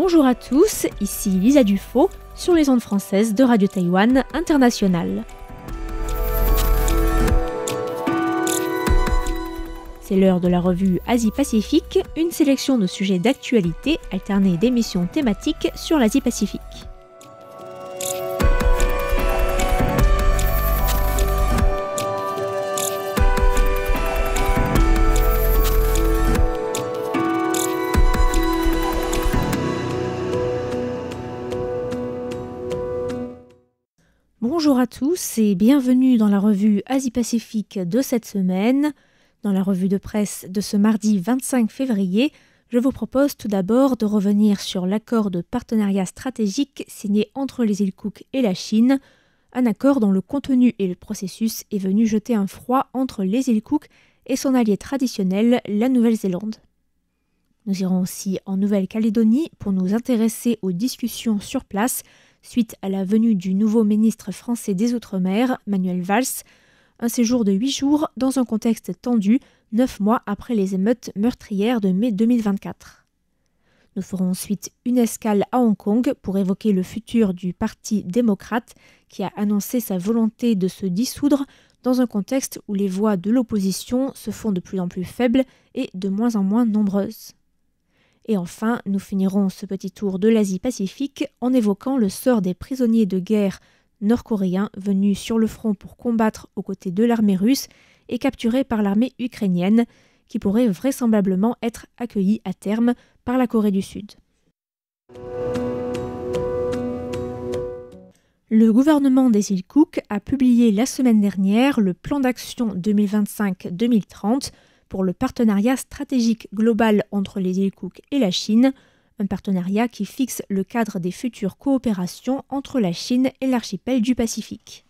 Bonjour à tous, ici Lisa Dufaux sur les ondes françaises de Radio Taïwan International. C'est l'heure de la revue Asie-Pacifique, une sélection de sujets d'actualité alternée d'émissions thématiques sur l'Asie-Pacifique. Bonjour à tous et bienvenue dans la revue Asie-Pacifique de cette semaine. Dans la revue de presse de ce mardi 25 février, je vous propose tout d'abord de revenir sur l'accord de partenariat stratégique signé entre les îles Cook et la Chine, un accord dont le contenu et le processus est venu jeter un froid entre les îles Cook et son allié traditionnel, la Nouvelle-Zélande. Nous irons aussi en Nouvelle-Calédonie pour nous intéresser aux discussions sur place suite à la venue du nouveau ministre français des Outre-mer, Manuel Valls, un séjour de 8 jours dans un contexte tendu, 9 mois après les émeutes meurtrières de mai 2024. Nous ferons ensuite une escale à Hong Kong pour évoquer le futur du Parti démocrate qui a annoncé sa volonté de se dissoudre dans un contexte où les voix de l'opposition se font de plus en plus faibles et de moins en moins nombreuses. Et enfin, nous finirons ce petit tour de l'Asie-Pacifique en évoquant le sort des prisonniers de guerre nord-coréens venus sur le front pour combattre aux côtés de l'armée russe et capturés par l'armée ukrainienne, qui pourraient vraisemblablement être accueillis à terme par la Corée du Sud. Le gouvernement des îles Cook a publié la semaine dernière le plan d'action 2025-2030 pour le partenariat stratégique global entre les îles Cook et la Chine, un partenariat qui fixe le cadre des futures coopérations entre la Chine et l'archipel du Pacifique.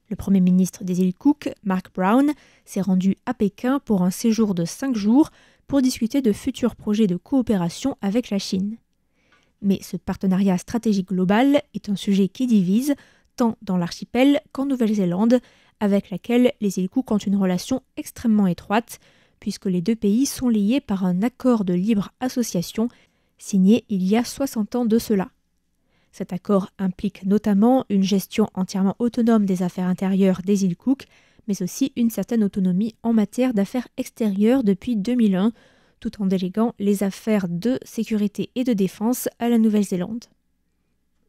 Le Premier ministre des îles Cook, Mark Brown, s'est rendu à Pékin pour un séjour de 5 jours pour discuter de futurs projets de coopération avec la Chine. Mais ce partenariat stratégique global est un sujet qui divise, tant dans l'archipel qu'en Nouvelle-Zélande, avec laquelle les îles Cook ont une relation extrêmement étroite, puisque les deux pays sont liés par un accord de libre association signé il y a 60 ans de cela. Cet accord implique notamment une gestion entièrement autonome des affaires intérieures des îles Cook, mais aussi une certaine autonomie en matière d'affaires extérieures depuis 2001, tout en déléguant les affaires de sécurité et de défense à la Nouvelle-Zélande.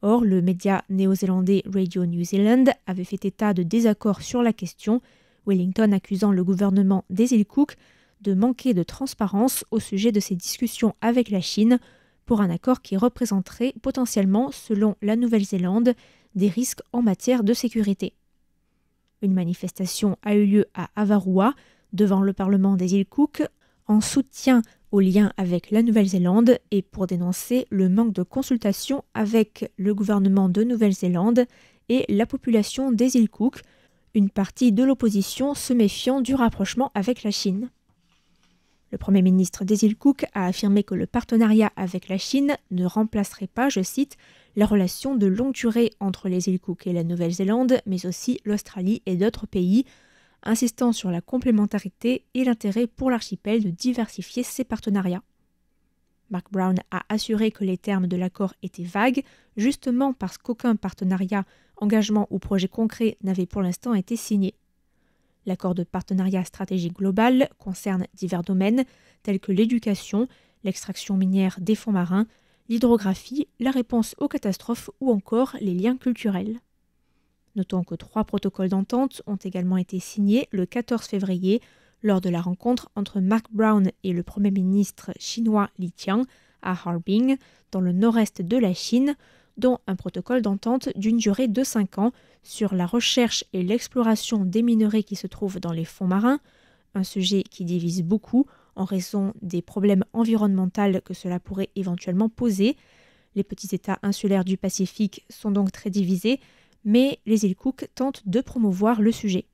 Or, le média néo-zélandais Radio New Zealand avait fait état de désaccords sur la question, Wellington accusant le gouvernement des îles Cook de manquer de transparence au sujet de ses discussions avec la Chine pour un accord qui représenterait potentiellement, selon la Nouvelle-Zélande, des risques en matière de sécurité. Une manifestation a eu lieu à Avarua, devant le Parlement des îles Cook, en soutien au lien avec la Nouvelle-Zélande et pour dénoncer le manque de consultation avec le gouvernement de Nouvelle-Zélande et la population des îles Cook, une partie de l'opposition se méfiant du rapprochement avec la Chine. Le Premier ministre des îles Cook a affirmé que le partenariat avec la Chine ne remplacerait pas, je cite, la relation de longue durée entre les îles Cook et la Nouvelle-Zélande, mais aussi l'Australie et d'autres pays, insistant sur la complémentarité et l'intérêt pour l'archipel de diversifier ses partenariats. Mark Brown a assuré que les termes de l'accord étaient vagues, justement parce qu'aucun partenariat, engagement ou projet concret n'avait pour l'instant été signé. L'accord de partenariat stratégique global concerne divers domaines tels que l'éducation, l'extraction minière des fonds marins, l'hydrographie, la réponse aux catastrophes ou encore les liens culturels. Notons que 3 protocoles d'entente ont également été signés le 14 février lors de la rencontre entre Mark Brown et le Premier ministre chinois Li Qiang à Harbin, dans le nord-est de la Chine, dont un protocole d'entente d'une durée de 5 ans sur la recherche et l'exploration des minerais qui se trouvent dans les fonds marins, un sujet qui divise beaucoup en raison des problèmes environnementaux que cela pourrait éventuellement poser. Les petits États insulaires du Pacifique sont donc très divisés, mais les îles Cook tentent de promouvoir le sujet.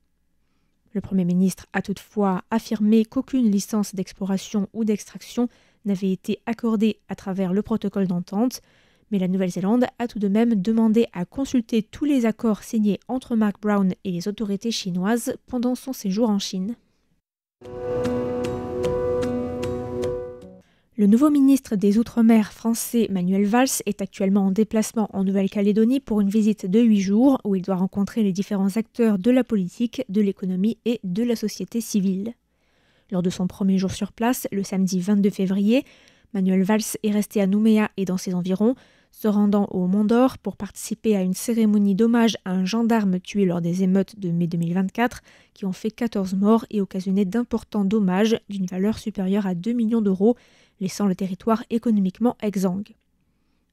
Le Premier ministre a toutefois affirmé qu'aucune licence d'exploration ou d'extraction n'avait été accordée à travers le protocole d'entente, mais la Nouvelle-Zélande a tout de même demandé à consulter tous les accords signés entre Mark Brown et les autorités chinoises pendant son séjour en Chine. Le nouveau ministre des Outre-mer français Manuel Valls est actuellement en déplacement en Nouvelle-Calédonie pour une visite de 8 jours où il doit rencontrer les différents acteurs de la politique, de l'économie et de la société civile. Lors de son premier jour sur place, le samedi 22 février, Manuel Valls est resté à Nouméa et dans ses environs, se rendant au Mont d'Or pour participer à une cérémonie d'hommage à un gendarme tué lors des émeutes de mai 2024 qui ont fait 14 morts et occasionné d'importants dommages d'une valeur supérieure à 2 millions d'euros, laissant le territoire économiquement exsangue.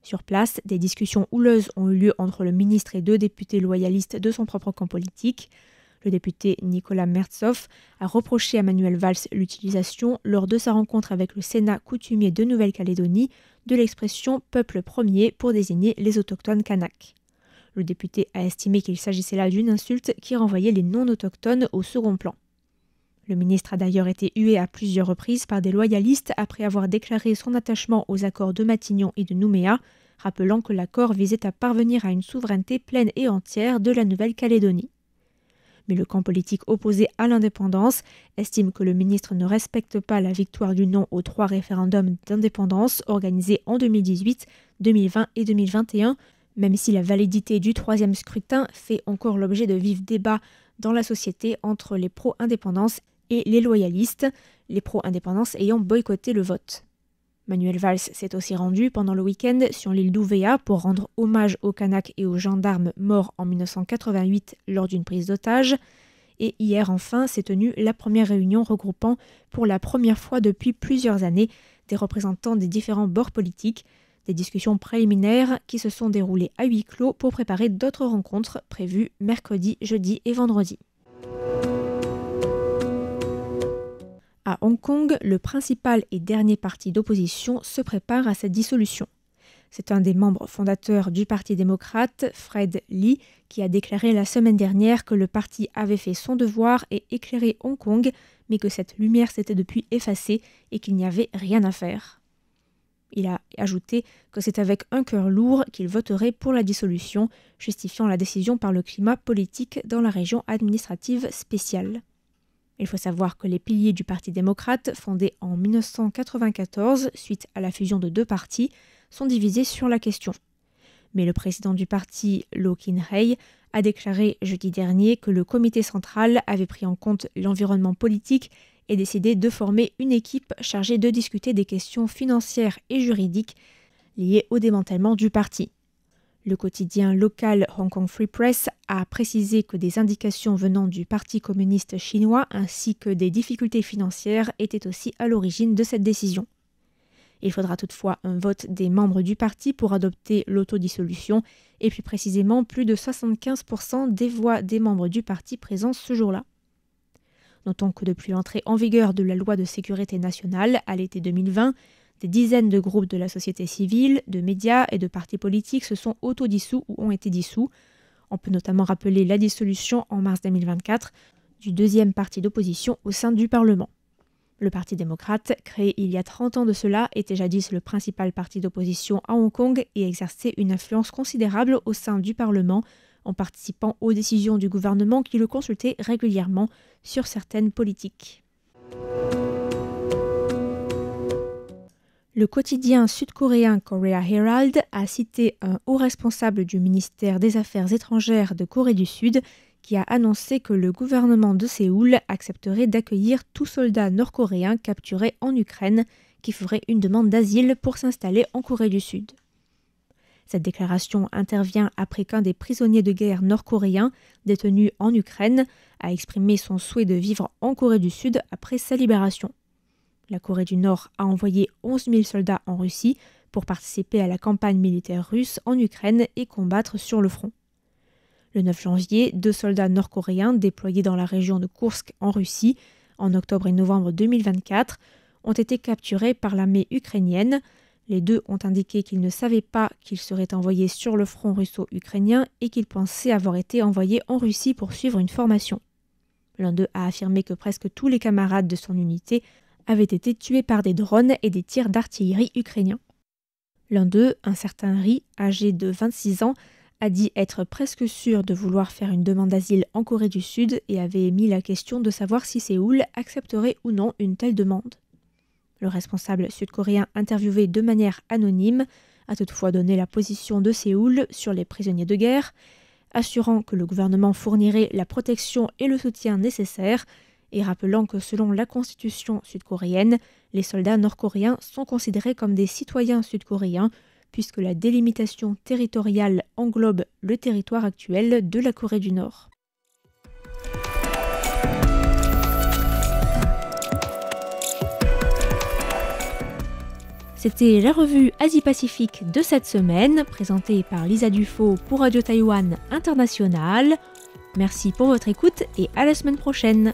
Sur place, des discussions houleuses ont eu lieu entre le ministre et 2 députés loyalistes de son propre camp politique. Le député Nicolas Mertzov a reproché à Manuel Valls l'utilisation, lors de sa rencontre avec le Sénat coutumier de Nouvelle-Calédonie, de l'expression « peuple premier » pour désigner les autochtones kanaks. Le député a estimé qu'il s'agissait là d'une insulte qui renvoyait les non-autochtones au second plan. Le ministre a d'ailleurs été hué à plusieurs reprises par des loyalistes après avoir déclaré son attachement aux accords de Matignon et de Nouméa, rappelant que l'accord visait à parvenir à une souveraineté pleine et entière de la Nouvelle-Calédonie. Mais le camp politique opposé à l'indépendance estime que le ministre ne respecte pas la victoire du non aux 3 référendums d'indépendance organisés en 2018, 2020 et 2021, même si la validité du 3e scrutin fait encore l'objet de vifs débats dans la société entre les pro-indépendance et les loyalistes, les pro-indépendance ayant boycotté le vote. Manuel Valls s'est aussi rendu pendant le week-end sur l'île d'Ouvéa pour rendre hommage aux Kanaks et aux gendarmes morts en 1988 lors d'une prise d'otage. Et hier enfin s'est tenue la première réunion regroupant pour la première fois depuis plusieurs années des représentants des différents bords politiques, des discussions préliminaires qui se sont déroulées à huis clos pour préparer d'autres rencontres prévues mercredi, jeudi et vendredi. À Hong Kong, le principal et dernier parti d'opposition se prépare à sa dissolution. C'est un des membres fondateurs du Parti démocrate, Fred Lee, qui a déclaré la semaine dernière que le parti avait fait son devoir et éclairé Hong Kong, mais que cette lumière s'était depuis effacée et qu'il n'y avait rien à faire. Il a ajouté que c'est avec un cœur lourd qu'il voterait pour la dissolution, justifiant la décision par le climat politique dans la région administrative spéciale. Il faut savoir que les piliers du Parti démocrate, fondé en 1994 suite à la fusion de 2 partis, sont divisés sur la question. Mais le président du parti, Loh Kin-hei, a déclaré jeudi dernier que le comité central avait pris en compte l'environnement politique et décidé de former une équipe chargée de discuter des questions financières et juridiques liées au démantèlement du parti. Le quotidien local Hong Kong Free Press a précisé que des indications venant du Parti communiste chinois ainsi que des difficultés financières étaient aussi à l'origine de cette décision. Il faudra toutefois un vote des membres du parti pour adopter l'autodissolution et plus précisément plus de 75% des voix des membres du parti présents ce jour-là. Notons que depuis l'entrée en vigueur de la loi de sécurité nationale à l'été 2020, des dizaines de groupes de la société civile, de médias et de partis politiques se sont autodissous ou ont été dissous. On peut notamment rappeler la dissolution en mars 2024 du 2e parti d'opposition au sein du Parlement. Le Parti démocrate, créé il y a 30 ans de cela, était jadis le principal parti d'opposition à Hong Kong et exerçait une influence considérable au sein du Parlement en participant aux décisions du gouvernement qui le consultait régulièrement sur certaines politiques. Le quotidien sud-coréen Korea Herald a cité un haut responsable du ministère des Affaires étrangères de Corée du Sud qui a annoncé que le gouvernement de Séoul accepterait d'accueillir tout soldat nord-coréen capturé en Ukraine qui ferait une demande d'asile pour s'installer en Corée du Sud. Cette déclaration intervient après qu'un des prisonniers de guerre nord-coréens détenus en Ukraine a exprimé son souhait de vivre en Corée du Sud après sa libération. La Corée du Nord a envoyé 11 000 soldats en Russie pour participer à la campagne militaire russe en Ukraine et combattre sur le front. Le 9 janvier, 2 soldats nord-coréens déployés dans la région de Koursk en Russie en octobre et novembre 2024 ont été capturés par l'armée ukrainienne. Les 2 ont indiqué qu'ils ne savaient pas qu'ils seraient envoyés sur le front russo-ukrainien et qu'ils pensaient avoir été envoyés en Russie pour suivre une formation. L'un d'eux a affirmé que presque tous les camarades de son unité avaient été tués par des drones et des tirs d'artillerie ukrainiens. L'un d'eux, un certain Ri, âgé de 26 ans, a dit être presque sûr de vouloir faire une demande d'asile en Corée du Sud et avait émis la question de savoir si Séoul accepterait ou non une telle demande. Le responsable sud-coréen interviewé de manière anonyme a toutefois donné la position de Séoul sur les prisonniers de guerre, assurant que le gouvernement fournirait la protection et le soutien nécessaires et rappelant que selon la constitution sud-coréenne, les soldats nord-coréens sont considérés comme des citoyens sud-coréens puisque la délimitation territoriale englobe le territoire actuel de la Corée du Nord. C'était la revue Asie-Pacifique de cette semaine, présentée par Lisa Dufaux pour Radio Taïwan International. Merci pour votre écoute et à la semaine prochaine.